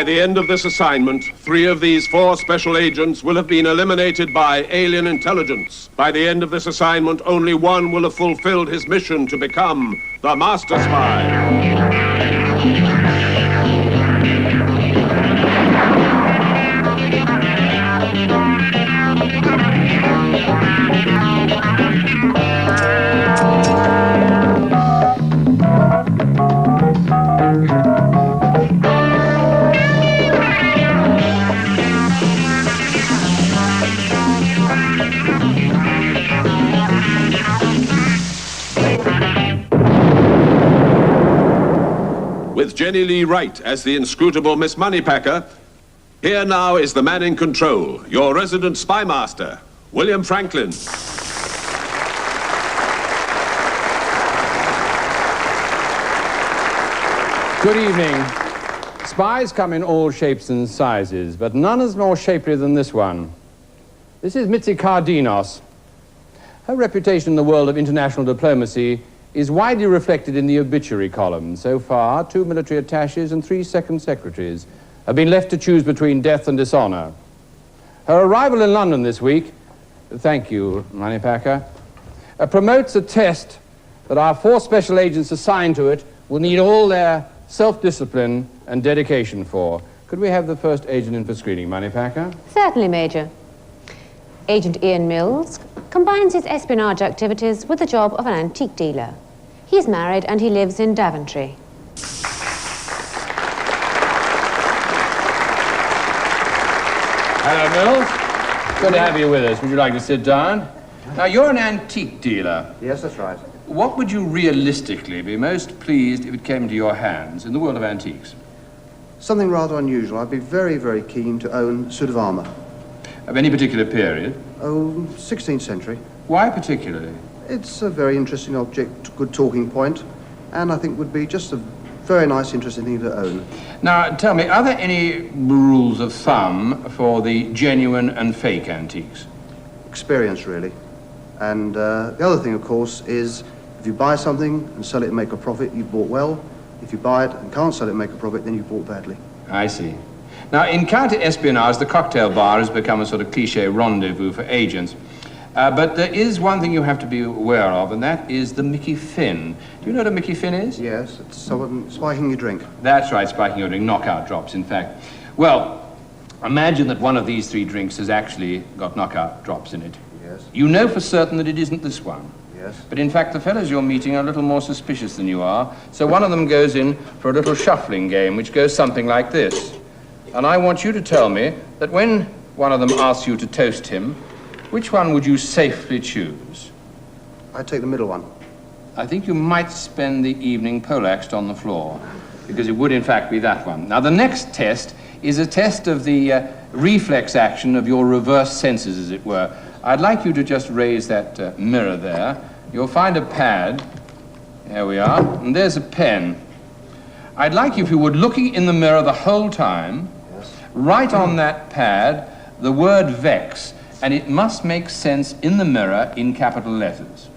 By the end of this assignment, 3 of these 4 special agents will have been eliminated by alien intelligence. By the end of this assignment, only 1 will have fulfilled his mission to become the Masterspy. With Jenny Lee Wright as the inscrutable Miss Moneypacker, here now is the man in control, your resident spy master, William Franklyn. Good evening. Spies come in all shapes and sizes, but none is more shapely than this one. This is Mitzi Kardenos. Her reputation in the world of international diplomacy is widely reflected in the obituary column. So far, 2 military attaches and 3 second secretaries have been left to choose between death and dishonor. Her arrival in London this week, thank you, Moneypacker, promotes a test that our 4 special agents assigned to it will need all their self-discipline and dedication for. Could we have the first agent in for screening, Moneypacker? Certainly, Major. Agent Ian Mills combines his espionage activities with the job of an antique dealer. He's married and he lives in Daventry. Hello, Mills. Good to have you with us. Would you like to sit down? Now, you're an antique dealer. Yes, that's right. What would you realistically be most pleased if it came into your hands in the world of antiques? Something rather unusual. I'd be very, very keen to own a suit of armour. Of any particular period? Oh, 16th century. Why particularly? It's a very interesting object, good talking point, and I think would be just a very nice, interesting thing to own. Now, tell me, are there any rules of thumb for the genuine and fake antiques? Experience, really. And the other thing, of course, is if you buy something and sell it and make a profit, you've bought well. If you buy it and can't sell it and make a profit, then you've bought badly. I see. Now, in counter-espionage, the cocktail bar has become a sort of cliché rendezvous for agents. But there is one thing you have to be aware of, and that is the Mickey Finn. Do you know what a Mickey Finn is? Yes, it's someone spiking your drink. That's right, spiking your drink, knockout drops, in fact. Well, imagine that one of these 3 drinks has actually got knockout drops in it. Yes. You know for certain that it isn't this one. Yes. But in fact, the fellows you're meeting are a little more suspicious than you are, so one of them goes in for a little shuffling game, which goes something like this. And I want you to tell me that when one of them asks you to toast him, which one would you safely choose? I'd take the middle one. I think you might spend the evening poleaxed on the floor, because it would in fact be that one. Now, the next test is a test of the reflex action of your reverse senses, as it were. I'd like you to just raise that mirror there. You'll find a pad. There we are. And there's a pen. I'd like you, if you would, looking in the mirror the whole time, write on that pad the word vex, and it must make sense in the mirror in capital letters.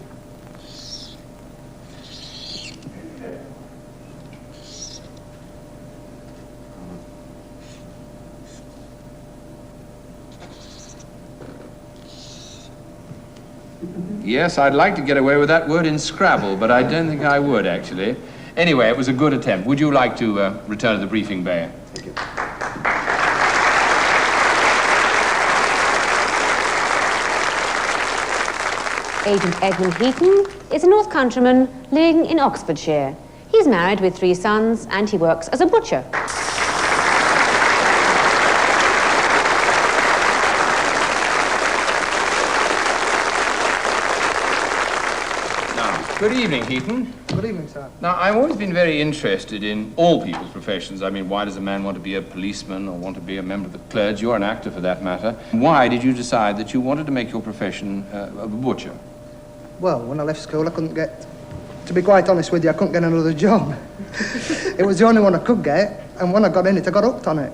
Yes, I'd like to get away with that word in Scrabble, but I don't think I would, actually. Anyway, it was a good attempt. Would you like to return to the briefing bay? Thank you. Agent Edmund Heaton is a North Countryman living in Oxfordshire. He's married with 3 sons and he works as a butcher. Good evening, Heaton. Good evening, sir. Now, I've always been very interested in all people's professions. I mean, why does a man want to be a policeman or want to be a member of the clergy? You're an actor, for that matter. Why did you decide that you wanted to make your profession of a butcher? Well, when I left school, I couldn't get... To be quite honest with you, I couldn't get another job. It was the only one I could get, and when I got in it, I got hooked on it.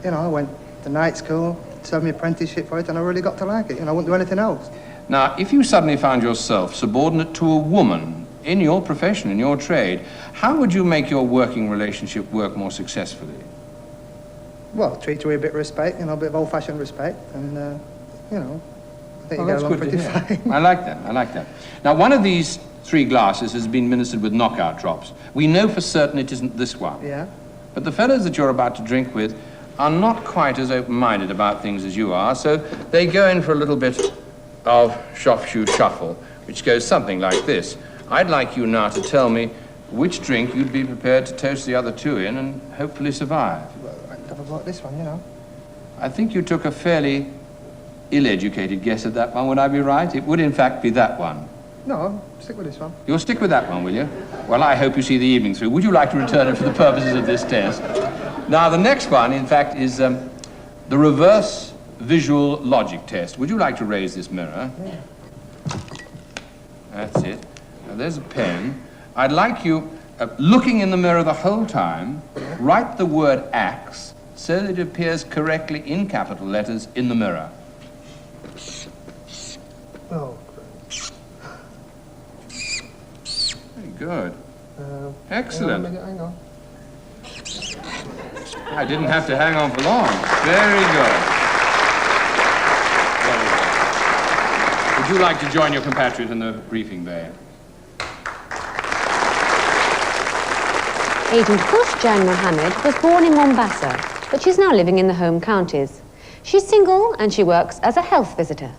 You know, I went to night school, served my apprenticeship for it, and I really got to like it, and I wouldn't do anything else. Now, if you suddenly found yourself subordinate to a woman in your profession, in your trade, how would you make your working relationship work more successfully? well, treat her with a bit of respect, you know, a bit of old-fashioned respect, and, you know, I think you get along pretty fine. I like that, I like that. Now, one of these 3 glasses has been administered with knockout drops. We know for certain it isn't this one. Yeah? But the fellows that you're about to drink with are not quite as open-minded about things as you are, so they go in for a little bit of shop-shoe shuffle, which goes something like this. I'd like you now to tell me which drink you'd be prepared to toast the other 2 in and hopefully survive. Well, I'd have about this one, you know. I think you took a fairly ill-educated guess at that one, would I be right? It would in fact be that one. No, stick with this one. You'll stick with that one, will you? Well, I hope you see the evening through. Would you like to return it for the purposes of this test? Now, the next one, in fact, is the reverse visual logic test. Would you like to raise this mirror? Yeah. That's it. Now, there's a pen. I'd like you, looking in the mirror the whole time, write the word axe so that it appears correctly in capital letters in the mirror. Oh. Very good. Excellent. Hang on. I didn't have to hang on for long. Very good. Very good. Would you like to join your compatriot in the briefing bay? Agent Kush Jan Mohammed was born in Mombasa, but she's now living in the home counties. She's single and she works as a health visitor.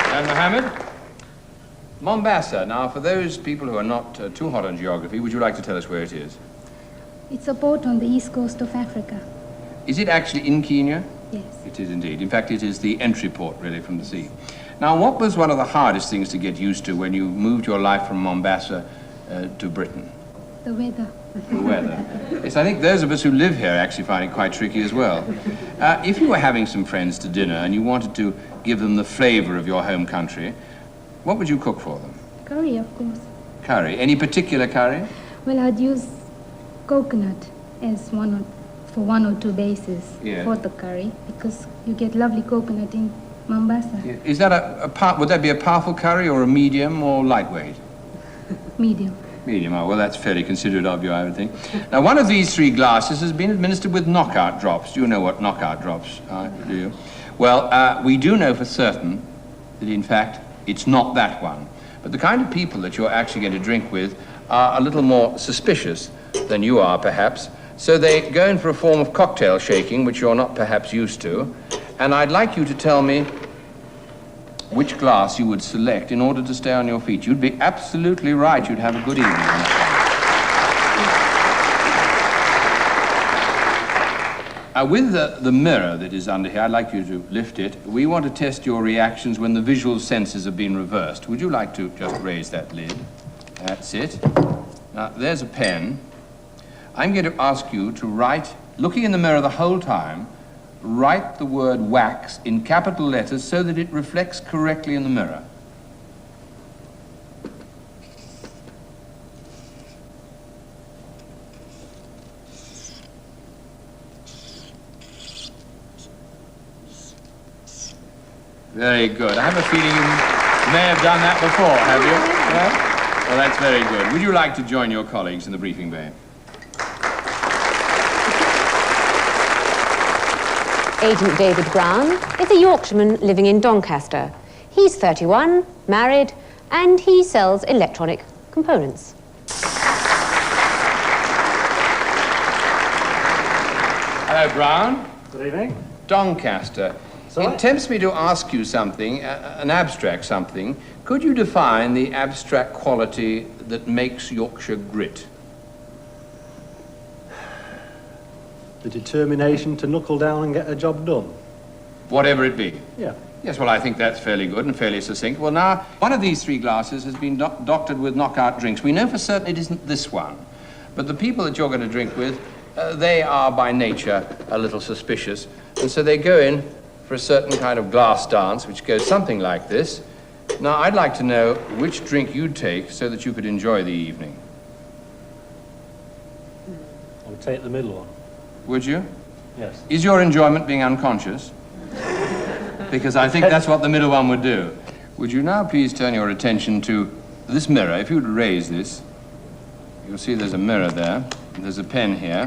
Jan Mohammed? Mombasa. Now, for those people who are not too hot on geography, would you like to tell us where it is? It's a port on the east coast of Africa. Is it actually in Kenya? Yes. It is indeed. In fact, it is the entry port, really, from the sea. Now, what was one of the hardest things to get used to when you moved your life from Mombasa to Britain? The weather. The weather. Yes, I think those of us who live here actually find it quite tricky as well. If you were having some friends to dinner and you wanted to give them the flavor of your home country, what would you cook for them? Curry, of course. Curry. Any particular curry? Well, I'd use coconut as for 1 or 2 bases for the curry, because you get lovely coconut in Mombasa. Yeah. Is that would that be a powerful curry or a medium or lightweight? Medium. Medium. Oh, well, that's fairly considerate of you, I would think. Now, one of these 3 glasses has been administered with knockout drops. Do you know what knockout drops are, do you? Well, we do know for certain that, in fact, it's not that one. But the kind of people that you're actually going to drink with are a little more suspicious than you are, perhaps. So they go in for a form of cocktail shaking, which you're not perhaps used to. And I'd like you to tell me which glass you would select in order to stay on your feet. You'd be absolutely right. You'd have a good evening. With the mirror that is under here, I'd like you to lift it. We want to test your reactions when the visual senses have been reversed. Would you like to just raise that lid? That's it. Now, there's a pen. I'm going to ask you to write, looking in the mirror the whole time, write the word wax in capital letters so that it reflects correctly in the mirror. Very good. I have a feeling you may have done that before, have you? Yeah? Well, that's very good. Would you like to join your colleagues in the briefing bay? Agent David Brown is a Yorkshireman living in Doncaster. He's 31, married, and he sells electronic components. Hello, Brown. Good evening. Doncaster. Sorry? It tempts me to ask you something, an abstract something. Could you define the abstract quality that makes Yorkshire grit? The determination to knuckle down and get a job done. Whatever it be. Yeah. Yes, well, I think that's fairly good and fairly succinct. Well, now, one of these 3 glasses has been doctored with knockout drinks. We know for certain it isn't this one. But the people that you're going to drink with, they are by nature a little suspicious. And so they go in for a certain kind of glass dance, which goes something like this. Now, I'd like to know which drink you'd take so that you could enjoy the evening. I'll take the middle one. Would you? Yes. Is your enjoyment being unconscious? Because I think that's what the middle one would do. Would you now please turn your attention to this mirror? If you would raise this, You'll see there's a mirror there. There's a pen here.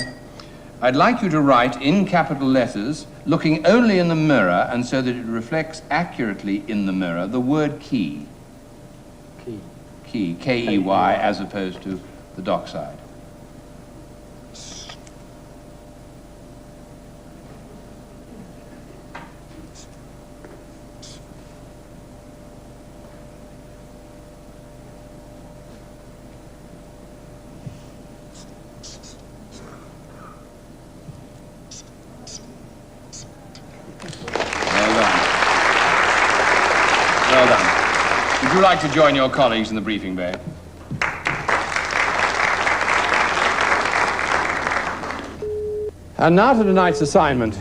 I'd like you to write in capital letters, looking only in the mirror and so that it reflects accurately in the mirror, the word key. Key. Key, K-E-Y, as opposed to the dockside. Well done. Would you like to join your colleagues in the briefing bay? And now to tonight's assignment.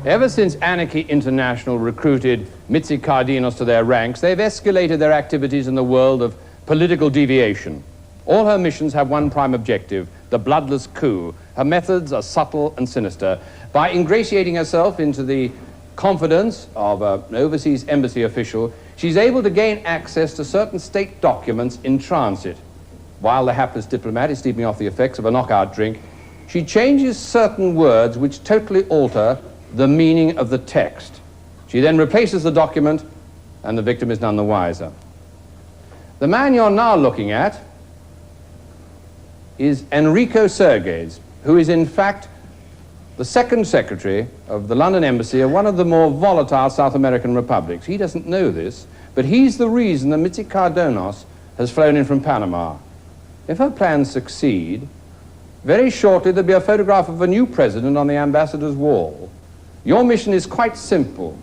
Ever since Anarchy International recruited Mitzi Kardenos to their ranks, they've escalated their activities in the world of political deviation. All her missions have one prime objective, the bloodless coup. Her methods are subtle and sinister. By ingratiating herself into the confidence of an overseas embassy official, she's able to gain access to certain state documents in transit. While the hapless diplomat is sleeping off the effects of a knockout drink, she changes certain words which totally alter the meaning of the text. She then replaces the document, and the victim is none the wiser. The man you're now looking at is Enrico Serges, who is in fact the second secretary of the London Embassy of one of the more volatile South American republics. He doesn't know this, but he's the reason that Mitzi Kardenos has flown in from Panama. If her plans succeed, very shortly there'll be a photograph of a new president on the ambassador's wall. Your mission is quite simple.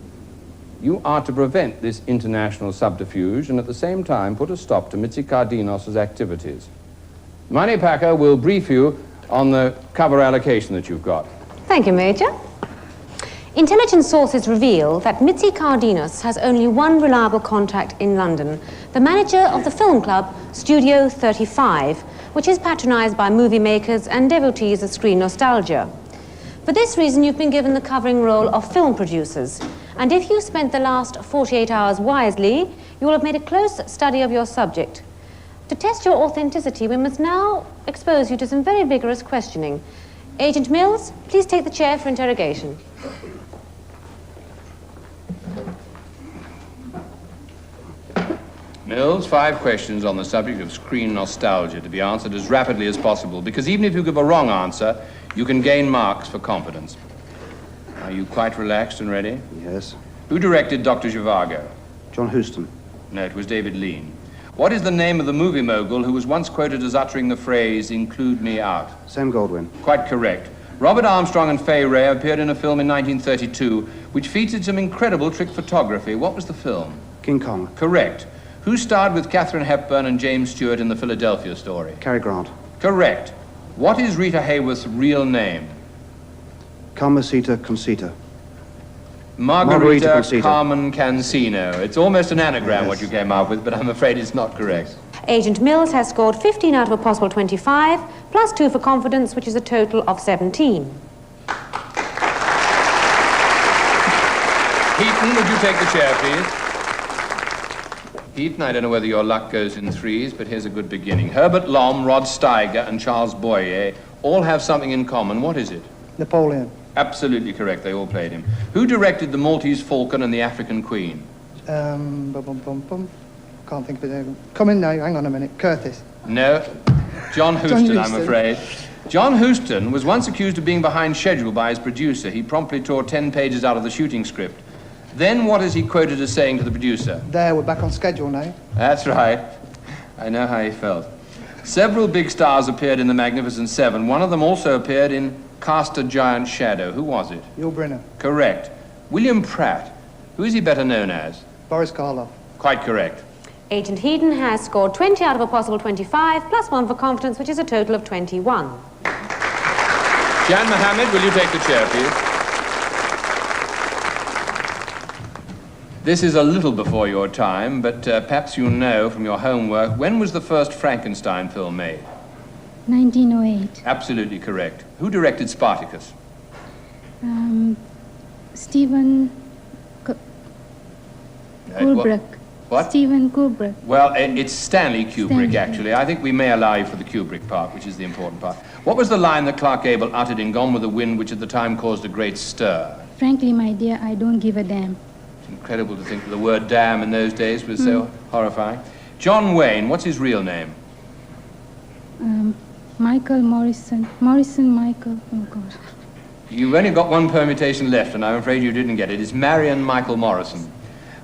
You are to prevent this international subterfuge and at the same time put a stop to Mitzi Kardenos' activities. Moneypacker will brief you on the cover allocation that you've got. Thank you, Major. Intelligence sources reveal that Mitzi Kardenos has only one reliable contact in London, the manager of the film club Studio 35, which is patronized by movie makers and devotees of screen nostalgia. For this reason, you've been given the covering role of film producers. And if you spent the last 48 hours wisely, you will have made a close study of your subject. To test your authenticity, we must now expose you to some very vigorous questioning. Agent Mills, please take the chair for interrogation. Mills, 5 questions on the subject of screen nostalgia to be answered as rapidly as possible, because even if you give a wrong answer, you can gain marks for competence. Are you quite relaxed and ready? Yes. Who directed Dr. Zhivago? John Huston. No, it was David Lean. What is the name of the movie mogul who was once quoted as uttering the phrase, "Include me out"? Sam Goldwyn. Quite correct. Robert Armstrong and Fay Wray appeared in a film in 1932 which featured some incredible trick photography. What was the film? King Kong. Correct. Who starred with Katharine Hepburn and James Stewart in the Philadelphia Story? Cary Grant. Correct. What is Rita Hayworth's real name? Carmencita Concita. Margarita Concita. Carmen Cancino. It's almost an anagram, what you came up with, but I'm afraid it's not correct. Agent Mills has scored 15 out of a possible 25, plus 2 for confidence, which is a total of 17. Heaton, would you take the chair, please? Heaton, I don't know whether your luck goes in threes, but here's a good beginning. Herbert Lom, Rod Steiger, and Charles Boyer all have something in common. What is it? Napoleon. Absolutely correct. They all played him. Who directed The Maltese Falcon and The African Queen? Can't think of it. Come in now, hang on a minute. Curtis. No. John Huston, I'm afraid. John Huston was once accused of being behind schedule by his producer. He promptly tore 10 pages out of the shooting script. Then what is he quoted as saying to the producer? There, we're back on schedule now. That's right. I know how he felt. Several big stars appeared in The Magnificent Seven. One of them also appeared in Cast a Giant Shadow. Who was it? Yul Brynner. Correct. William Pratt. Who is he better known as? Boris Karloff. Quite correct. Agent Heaton has scored 20 out of a possible 25, plus 1 for confidence, which is a total of 21. Jan Mohammed, will you take the chair, please? This is a little before your time, but perhaps you know from your homework, when was the first Frankenstein film made? 1908. Absolutely correct. Who directed Spartacus? Stephen Kubrick. What? Steven Kubrick. Well, it's Stanley Kubrick, Stanley. actually. I think we may allow you for the Kubrick part, which is the important part. What was the line that Clark Gable uttered in Gone with the Wind, which at the time caused a great stir? Frankly, my dear, I don't give a damn. It's incredible to think that the word damn in those days was so horrifying. John Wayne, what's his real name? Michael Morrison. Morrison Michael. Oh, God. You've only got one permutation left, and I'm afraid you didn't get it. It's Marion Michael Morrison.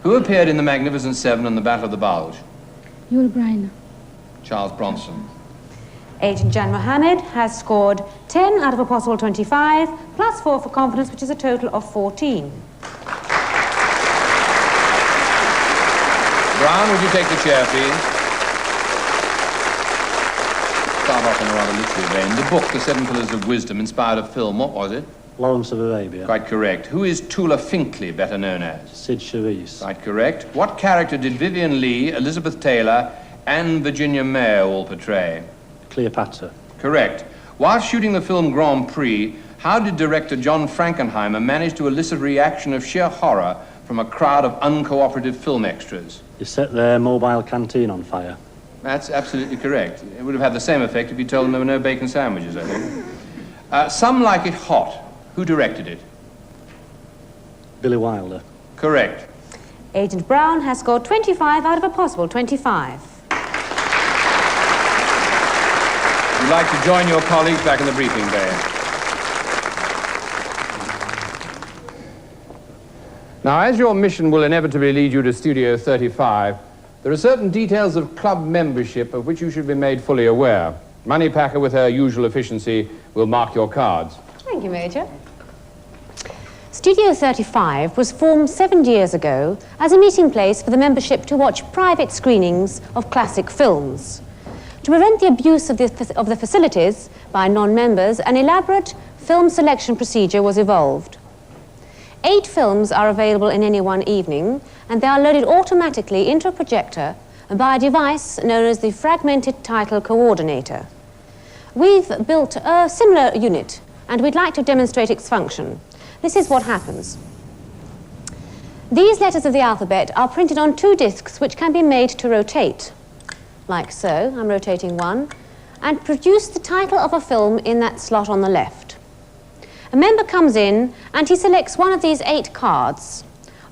Who appeared in The Magnificent Seven and The Battle of the Bulge? Yul Brynner. Charles Bronson. Agent Jan Mohammed has scored 10 out of a possible 25, plus 4 for confidence, which is a total of 14. Brown, would you take the chair, please? Start off in a rather literary vein. The book, The Seven Pillars of Wisdom, inspired a film. What was it? Lawrence of Arabia. Quite correct. Who is Tula Finkley, better known as? Sid Charisse. Quite correct. What character did Vivian Leigh, Elizabeth Taylor, and Virginia Mayo all portray? Cleopatra. Correct. While shooting the film Grand Prix, how did director John Frankenheimer manage to elicit a reaction of sheer horror from a crowd of uncooperative film extras? You set their mobile canteen on fire. That's absolutely correct. It would have had the same effect if you told them there were no bacon sandwiches, I think. Some Like It Hot. Who directed it? Billy Wilder. Correct. Agent Brown has scored 25 out of a possible 25. Would you like to join your colleagues back in the briefing bay? Now, as your mission will inevitably lead you to Studio 35, there are certain details of club membership of which you should be made fully aware. Moneypacker, with her usual efficiency, will mark your cards. Thank you, Major. Studio 35 was formed 7 years ago as a meeting place for the membership to watch private screenings of classic films. To prevent the abuse of the facilities by non-members, an elaborate film selection procedure was evolved. 8 films are available in any one evening, and they are loaded automatically into a projector by a device known as the Fragmented Title Coordinator. We've built a similar unit, and we'd like to demonstrate its function. This is what happens. These letters of the alphabet are printed on 2 discs which can be made to rotate, like so. I'm rotating one, and produce the title of a film in that slot on the left. A member comes in and he selects one of these 8 cards.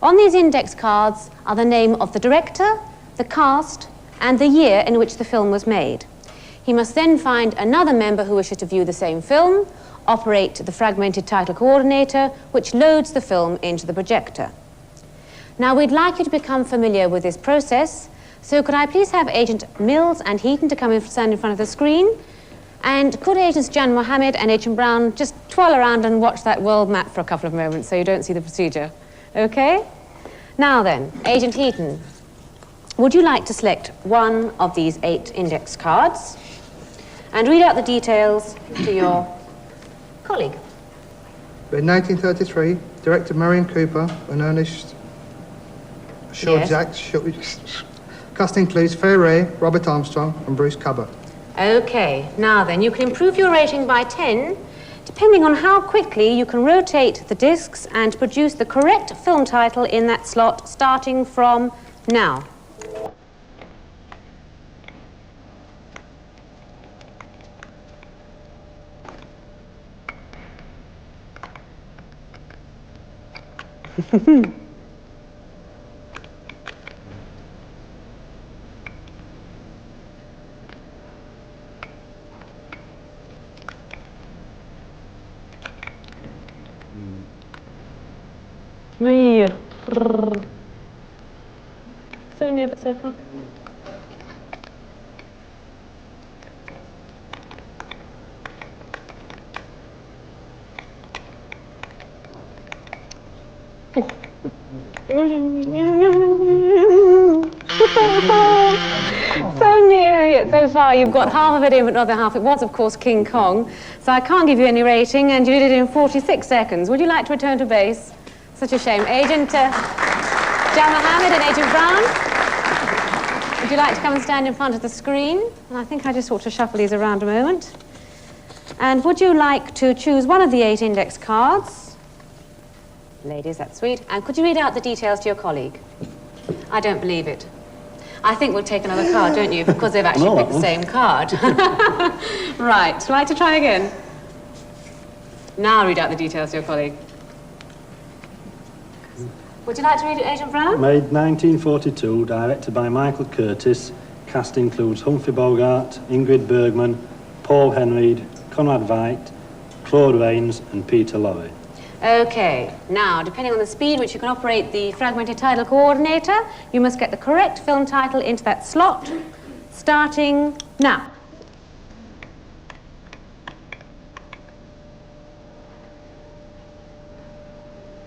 On these index cards are the name of the director, the cast, and the year in which the film was made. He must then find another member who wishes to view the same film, operate the Fragmented Title Coordinator, which loads the film into the projector. Now, we'd like you to become familiar with this process, so could I please have Agent Mills and Heaton to come and stand in front of the screen? And could Agents Jan Mohammed and Agent Brown just twirl around and watch that world map for a couple of moments so you don't see the procedure? Okay? Now then, Agent Heaton, would you like to select one of these 8 index cards and read out the details to your colleague? In 1933, director Marion Cooper and Ernest Shorjak. Cast includes Fay Ray, Robert Armstrong, and Bruce Cabot. Okay, now then, you can improve your rating by 10, depending on how quickly you can rotate the discs and produce the correct film title in that slot, starting from now. So near but so far. So near yet so far. You've got half of it in, but not the half. It was, of course, King Kong. So I can't give you any rating, and you did it in 46 seconds. Would you like to return to base? Such a shame. Agent Jan Mohammed and Agent Brown, would you like to come and stand in front of the screen? And I think I just ought to shuffle these around a moment. And would you like to choose one of the 8 index cards? Ladies, that's sweet. And could you read out the details to your colleague? I don't believe it. I think we'll take another card, don't you? Because they've actually picked the same card. Right, shall I like to try again? Now read out the details to your colleague. Would you like to read it, Agent Brown? Made 1942, directed by Michael Curtis. Cast includes Humphrey Bogart, Ingrid Bergman, Paul Henreid, Conrad Veidt, Claude Rains and Peter Lorre. Okay, now, depending on the speed which you can operate the fragmented title coordinator, you must get the correct film title into that slot, starting now.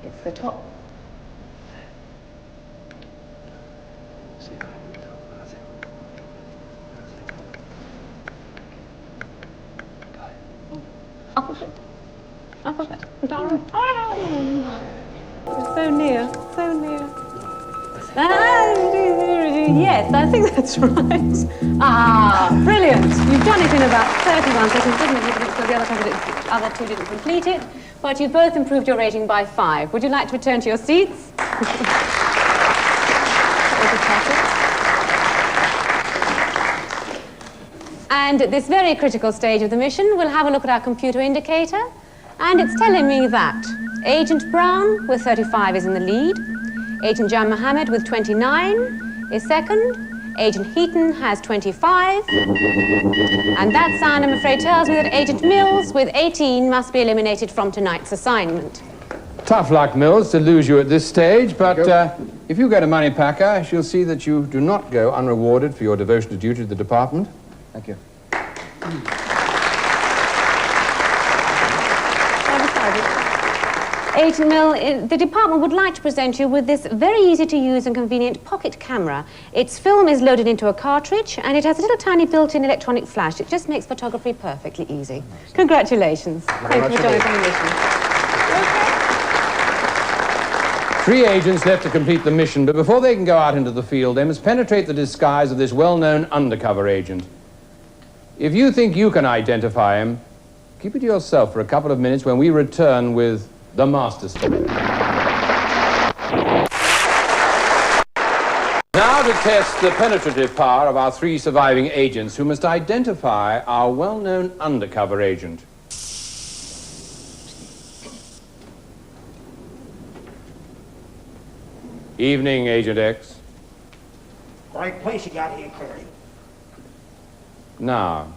It's the top. Up of it. Up of it. Down. Oh! So near, so near. Yes, I think that's right. Ah, brilliant. You've done it in about 31 seconds, didn't it? Because the other two didn't complete it. But you've both improved your rating by 5. Would you like to return to your seats? And at this very critical stage of the mission, we'll have a look at our computer indicator. And it's telling me that Agent Brown, with 35, is in the lead. Agent Jan Mohammed, with 29, is second. Agent Heaton has 25. And that sign, I'm afraid, tells me that Agent Mills, with 18, must be eliminated from tonight's assignment. Tough luck, Mills, to lose you at this stage, but if you go to Moneypacker, she'll see that you do not go unrewarded for your devotion to duty to the department. Thank you. Agent Mill, the department would like to present you with this very easy-to-use and convenient pocket camera. Its film is loaded into a cartridge, and it has a little tiny built-in electronic flash. It just makes photography perfectly easy. Congratulations. Thank you for joining us on the mission. Okay. 3 agents left to complete the mission, but before they can go out into the field, they must penetrate the disguise of this well-known undercover agent. If you think you can identify him, keep it to yourself for a couple of minutes when we return with the Masterspy. Now to test the penetrative power of our 3 surviving agents who must identify our well-known undercover agent. Evening, Agent X. Right place you got here, Curry. Now,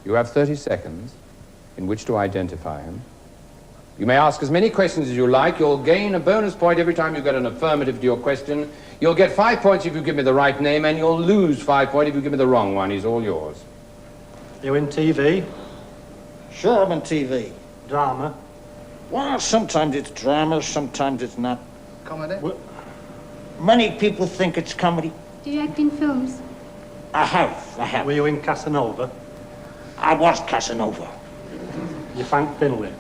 you have 30 seconds in which to identify him. You may ask as many questions as you like. You'll gain a bonus point every time you get an affirmative to your question. You'll get 5 points if you give me the right name, and you'll lose 5 points if you give me the wrong one. He's all yours. You in TV? Sure, I'm in TV. Drama? Well, sometimes it's drama, sometimes it's not. Comedy? Many people think it's comedy. Do you act in films? I have. Were you in Casanova? I was Casanova. You Frank Finlay?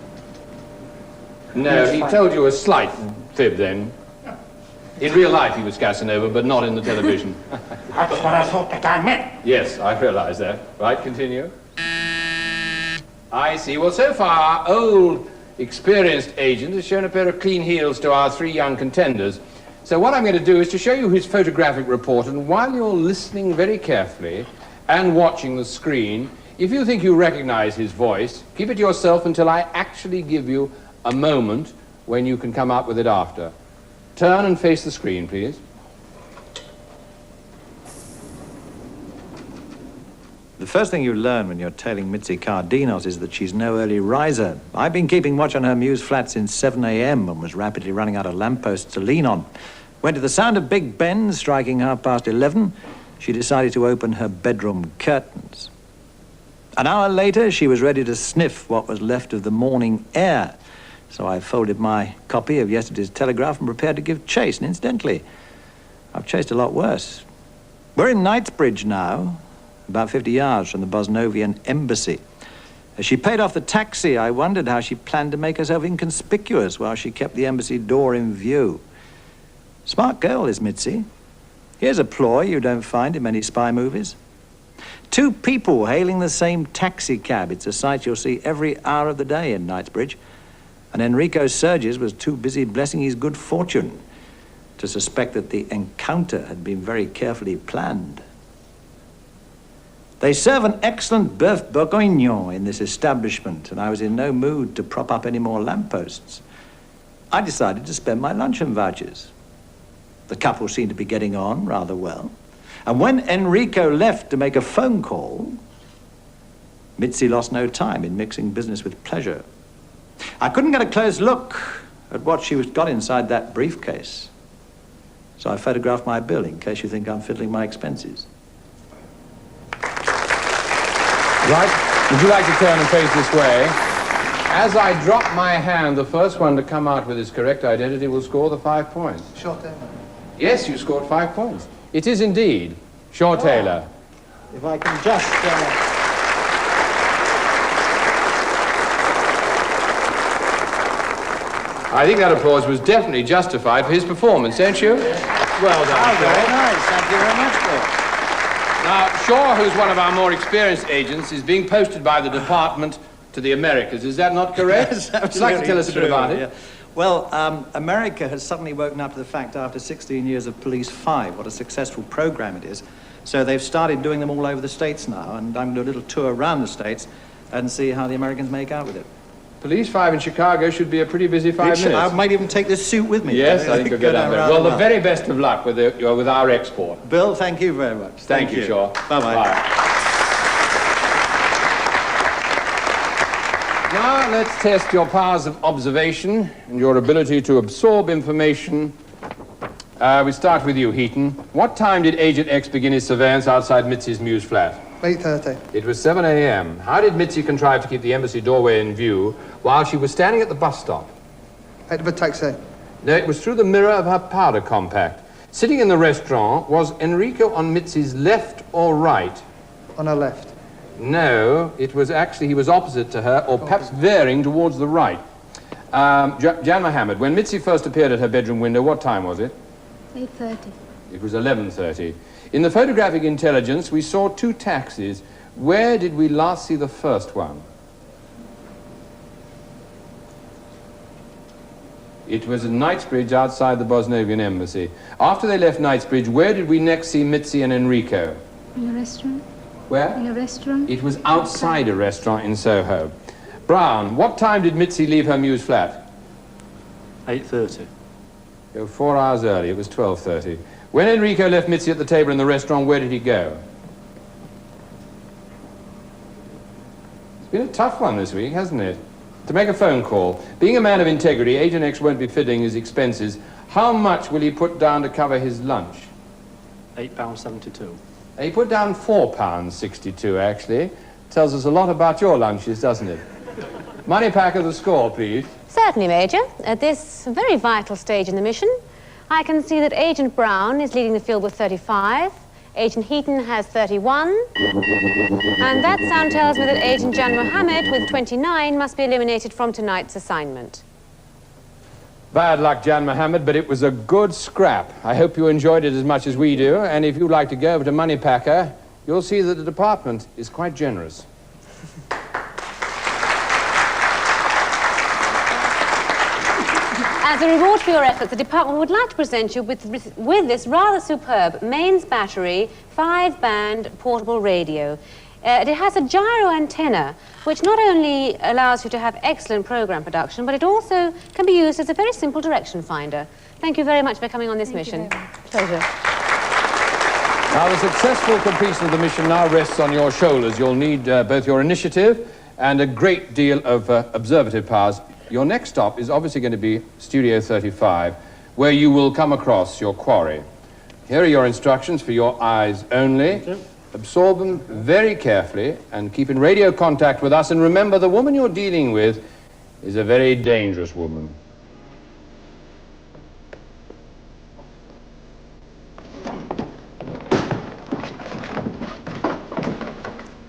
No, he told you a slight fib then. In real life he was Casanova, but not in the television. That's what I thought that I meant. Yes, I realize that. Right, continue. I see. Well, so far, our old, experienced agent has shown a pair of clean heels to our 3 young contenders. So what I'm going to do is to show you his photographic report, and while you're listening very carefully and watching the screen, if you think you recognize his voice, keep it to yourself until I actually give you a moment when you can come up with it after. Turn and face the screen, please. The first thing you learn when you're tailing Mitzi Kardenos is that she's no early riser. I've been keeping watch on her Mews flat since 7 a.m. and was rapidly running out of lampposts to lean on. When to the sound of Big Ben striking 11:30, she decided to open her bedroom curtains. An hour later, she was ready to sniff what was left of the morning air. So I folded my copy of yesterday's Telegraph and prepared to give chase. And incidentally, I've chased a lot worse. We're in Knightsbridge now, about 50 yards from the Bosnovian embassy. As she paid off the taxi, I wondered how she planned to make herself inconspicuous while she kept the embassy door in view. Smart girl is Mitzi. Here's a ploy you don't find in many spy movies. 2 people hailing the same taxi cab. It's a sight you'll see every hour of the day in Knightsbridge. And Enrico Sergis was too busy blessing his good fortune. to suspect that the encounter had been very carefully planned. They serve an excellent bœuf bourguignon in this establishment, and I was in no mood to prop up any more lampposts. I decided to spend my luncheon vouchers. The couple seemed to be getting on rather well, and when Enrico left to make a phone call, Mitzi lost no time in mixing business with pleasure. I couldn't get a close look at what she was got inside that briefcase, so I photographed my bill in case you think I'm fiddling my expenses. Right, would you like to turn and face this way? As I drop my hand, the first one to come out with his correct identity will score the 5 points. Shaw Taylor. Yes, you scored 5 points. It is indeed Shaw Taylor. If I can just... I think that applause was definitely justified for his performance, don't you? Well done, very Shaw. nice. Thank you very much, Bill. Now, Shaw, who's one of our more experienced agents, is being posted by the department to the Americas. Is that not correct? Yes, would you like to tell us a bit about it? Yeah. Well, America has suddenly woken up to the fact after 16 years of Police 5, what a successful program it is. So they've started doing them all over the States now, and I'm going to do a little tour around the States and see how the Americans make out with it. Police 5 in Chicago should be a pretty busy 5 minutes. I might even take this suit with me. Yes, I think you'll get down there. Well, the very best of luck with our export. Bill, thank you very much. Thank you, Shaw. Bye-bye. Bye. Now, let's test your powers of observation and your ability to absorb information. We start with you, Heaton. What time did Agent X begin his surveillance outside Mitzi's Mews flat? 8:30. It was 7 a.m. How did Mitzi contrive to keep the embassy doorway in view while she was standing at the bus stop? Out of a taxi. No, it was through the mirror of her powder compact. Sitting in the restaurant, was Enrico on Mitzi's left or right? On her left. No, it was actually, he was opposite to her, or perhaps veering towards the right. Jan Mohammed, when Mitzi first appeared at her bedroom window, what time was it? 8:30. It was 11:30. In the photographic intelligence, we saw 2 taxis. Where did we last see the first one? It was at Knightsbridge outside the Bosnian embassy. After they left Knightsbridge, where did we next see Mitzi and Enrico? In a restaurant. Where? In a restaurant. It was outside a restaurant in Soho. Brown, what time did Mitzi leave her Mews flat? 8:30. 4 hours early. It was 12:30. When Enrico left Mitzi at the table in the restaurant, where did he go? It's been a tough one this week, hasn't it? To make a phone call. Being a man of integrity, Agent X won't be fiddling his expenses. How much will he put down to cover his lunch? £8.72. He put down £4.62, actually. Tells us a lot about your lunches, doesn't it? Moneypacker, the score, please. Certainly, Major. At this very vital stage in the mission, I can see that Agent Brown is leading the field with 35, Agent Heaton has 31, and that sound tells me that Agent Jan Mohammed with 29 must be eliminated from tonight's assignment. Bad luck, Jan Mohammed, but it was a good scrap. I hope you enjoyed it as much as we do, and if you'd like to go over to Moneypacker, you'll see that the department is quite generous. As a reward for your efforts, the department would like to present you with this rather superb mains battery 5-band portable radio. It has a gyro antenna, which not only allows you to have excellent program production, but it also can be used as a very simple direction finder. Thank you very much for coming on this mission. Pleasure. Now, the successful completion of the mission now rests on your shoulders. You'll need both your initiative and a great deal of observative powers. Your next stop is obviously going to be Studio 35, where you will come across your quarry. Here are your instructions for your eyes only. Absorb them very carefully and keep in radio contact with us. And remember, the woman you're dealing with is a very dangerous woman.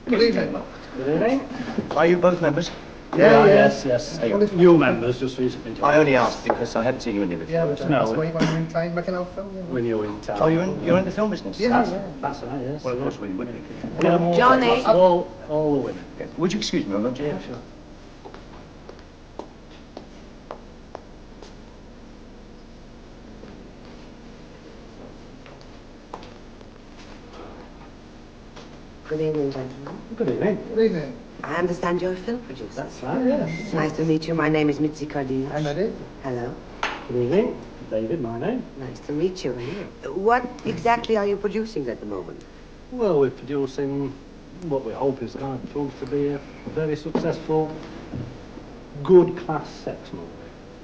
Good evening. Good evening. Are you both members? Yeah. Yes. New members, just recently joined. I only asked because I hadn't seen you in here before. Yeah, but No. that's why you want to in time making our film. When you're in town. Oh, you're in the film business? Yeah. That's right, yes. Well, of course we would be. Johnny. All the women. Would you excuse me a moment? Yeah, sure. Good evening, gentlemen. Good evening. Good evening. I understand you're a film producer. That's right, yes. Nice to meet you. My name is Mitzi Kardenos. I'm ready. Hello. Good evening. David, my name. Nice to meet you. What exactly are you producing at the moment? Well, we're producing what we hope is going to prove to be a very successful, good class sex movie.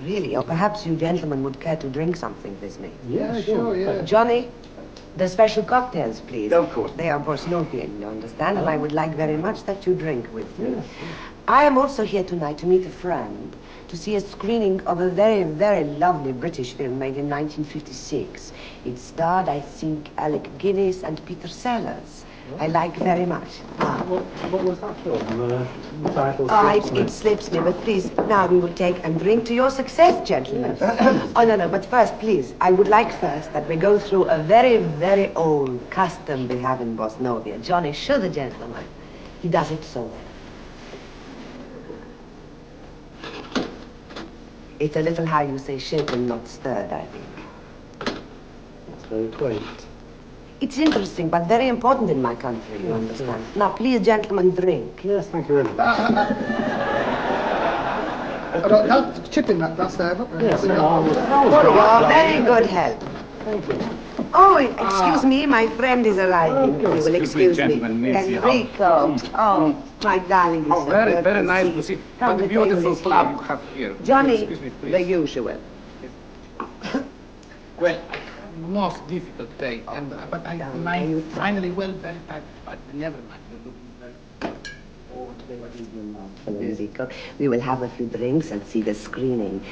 Really? Or perhaps you gentlemen would care to drink something with me? Yeah, sure, yeah. Johnny, the special cocktails, please. Of course. They are for smoking, you understand? And I would like very much that you drink with me. Yes. I am also here tonight to meet a friend, to see a screening of a very, very lovely British film made in 1956. It starred, I think, Alec Guinness and Peter Sellers. I like very much. What was that film? The title It slips me, but please, now we will take and drink to your success, gentlemen. Oh, no, but first, please, I would like first that we go through a very, very old custom we have in Bosnovia. Johnny, show the gentleman. He does it so well. It's a little how you say shaken, not stirred, I think. That's very quaint. It's interesting, but very important in my country, you understand. Now, please, gentlemen, drink. Yes, thank you very much. That chicken, that's there. Yes, Oh, very good help. Thank you. Oh, excuse me, my friend is arriving. You will excuse me. Enrico. Oh, my darling. Oh, very nice to see. What a beautiful club you have here. Johnny, Excuse me, please. the usual. Well, most difficult day, but I mind finally well very tight, but never mind. Enrico, we will have a few drinks and see the screening.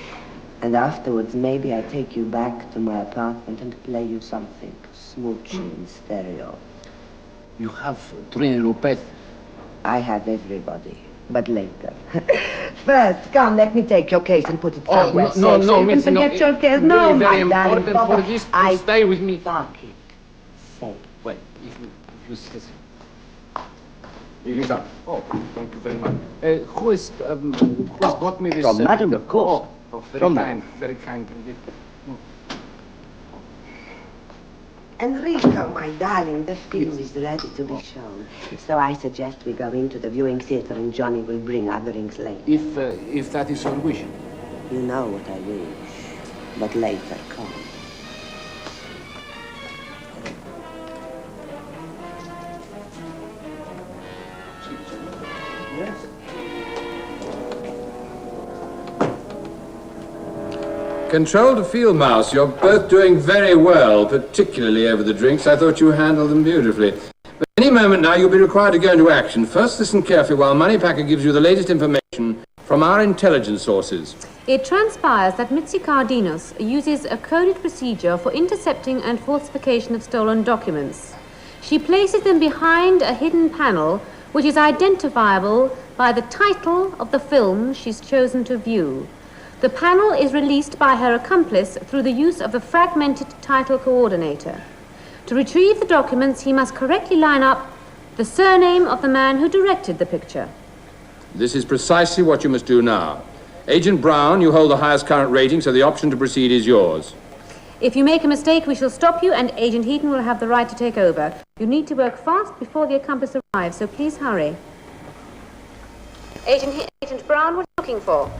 And afterwards, maybe I take you back to my apartment and play you something smooch in stereo. You have Trini Rupet. I have everybody, but later. First, come, let me take your case and put it somewhere. No, Miss, no. Forget your case. No, very my darling. important for this to stay with me. Fuck it. Oh, well, if you say so. It is up. Oh, thank you very much. Who has bought me this? From Madam, of course. Oh, very kind, very kind indeed. Enrico, my darling, the film is ready to be shown. So I suggest we go into the viewing theater and Johnny will bring our drinks later. If that is your wish. You know what I wish. But later, come. Yes. Control to field mouse, you're both doing very well, particularly over the drinks. I thought you handled them beautifully. But any moment now, you'll be required to go into action. First, listen carefully while Moneypacker gives you the latest information from our intelligence sources. It transpires that Mitzi Kardenos uses a coded procedure for intercepting and falsification of stolen documents. She places them behind a hidden panel, which is identifiable by the title of the film she's chosen to view. The panel is released by her accomplice through the use of the fragmented title coordinator. To retrieve the documents, he must correctly line up the surname of the man who directed the picture. This is precisely what you must do now. Agent Brown, you hold the highest current rating, so the option to proceed is yours. If you make a mistake, we shall stop you, and Agent Heaton will have the right to take over. You need to work fast before the accomplice arrives, so please hurry. Agent Brown, what are you looking for?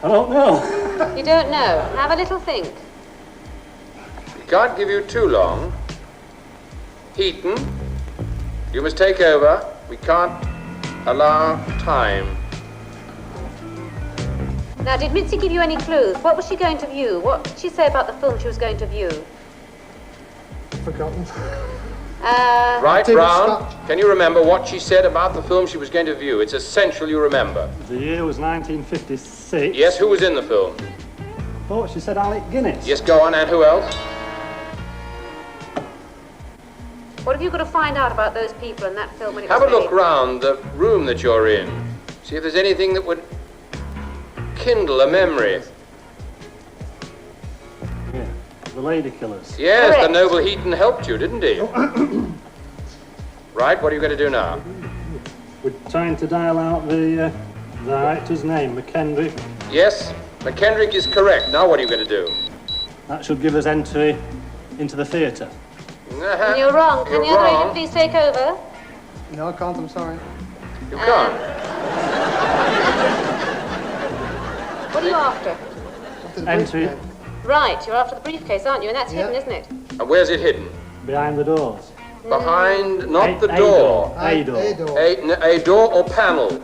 I don't know. You don't know. Have a little think. We can't give you too long. Heaton, you must take over. We can't allow time. Now, did Mitzi give you any clues? What was she going to view? What did she say about the film she was going to view? Forgotten. Right, Brown, can you remember what she said about the film she was going to view? It's essential you remember. The year was 1956. Yes, who was in the film? I thought she said Alec Guinness. Yes, go on, and who else? What have you got to find out about those people in that film when it was Have a made? look round the room that you're in. See if there's anything that would kindle a memory. Yeah, the lady killers. Yes, Correct. the noble Heaton helped you, didn't he? Right, what are you going to do now? We're trying to dial out the actor's name, McKendrick. Yes, McKendrick is correct. Now what are you going to do? That should give us entry into the theatre. And you're wrong. Can the other agent please take over? No, I can't, I'm sorry. You can't? What are you after? Entry. Right, you're after the briefcase, aren't you? And that's hidden, isn't it? And where's it hidden? Behind the doors. Behind, not the A door. A door. A door or panel?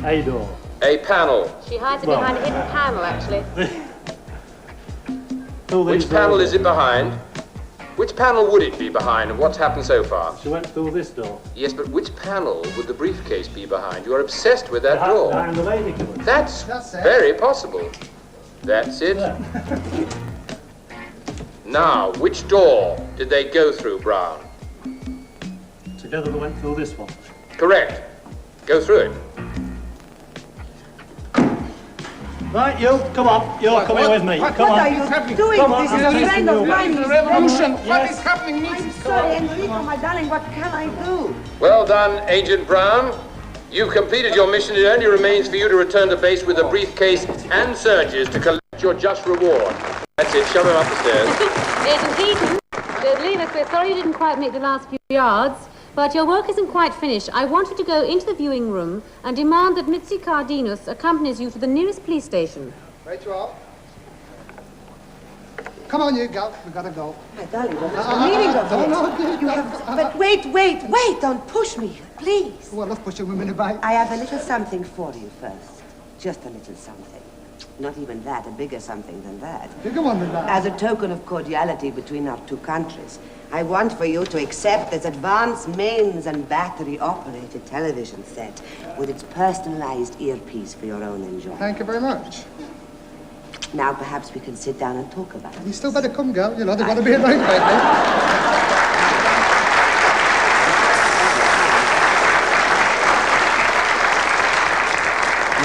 A door. A panel. She hides it behind a hidden panel, actually. Which panel is it behind? Which panel would it be behind, and what's happened so far? She went through this door. Yes, but which panel would the briefcase be behind? You are obsessed with that door. Behind the lady cupboard. That's very possible. That's it. Now, which door did they go through, Brown? Together they went through this one. Correct. Go through it. Right, you, come on. You're coming with me. Come on. What are you doing? Come on. This is a friend of mine. This is a revolution. What is happening? I'm sorry, Enrico, my darling, what can I do? Well done, Agent Brown. You've completed your mission. It only remains for you to return to base with a briefcase and surges to collect your just reward. That's it. Shove him up the stairs. Agent Eaton, leave us. We're sorry you didn't quite make the last few yards, but your work isn't quite finished. I want you to go into the viewing room and demand that Mitzi Kardenos accompanies you to the nearest police station. Right you are. Come on, you go. We've got to go. My darling, what is the meaning of this? You have... But wait, don't push me, please. Oh, I love pushing women about. I have a little something for you first. Just a little something. Not even that, a bigger something than that. Bigger one than that. As a token of cordiality between our two countries, I want for you to accept this advanced mains and battery-operated television set with its personalized earpiece for your own enjoyment. Thank you very much. Now perhaps we can sit down and talk about it. You still better come, girl. You know, they've got to be around lately.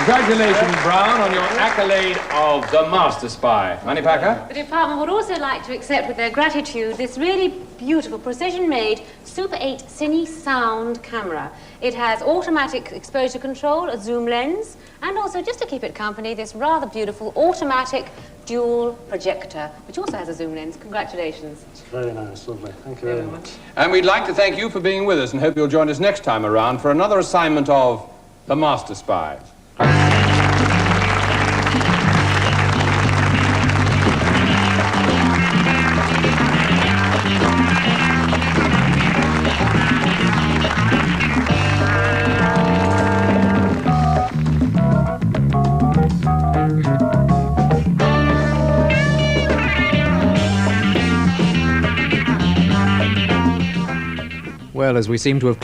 Congratulations, Brown, on your accolade of the Masterspy. Moneypacker? The department would also like to accept with their gratitude this really beautiful, precision-made Super 8 Cine sound camera. It has automatic exposure control, a zoom lens, and also, just to keep it company, this rather beautiful automatic dual projector, which also has a zoom lens. Congratulations. It's very nice, lovely. Thank you very much. And we'd like to thank you for being with us and hope you'll join us next time around for another assignment of the Masterspy. Well, as we seem to have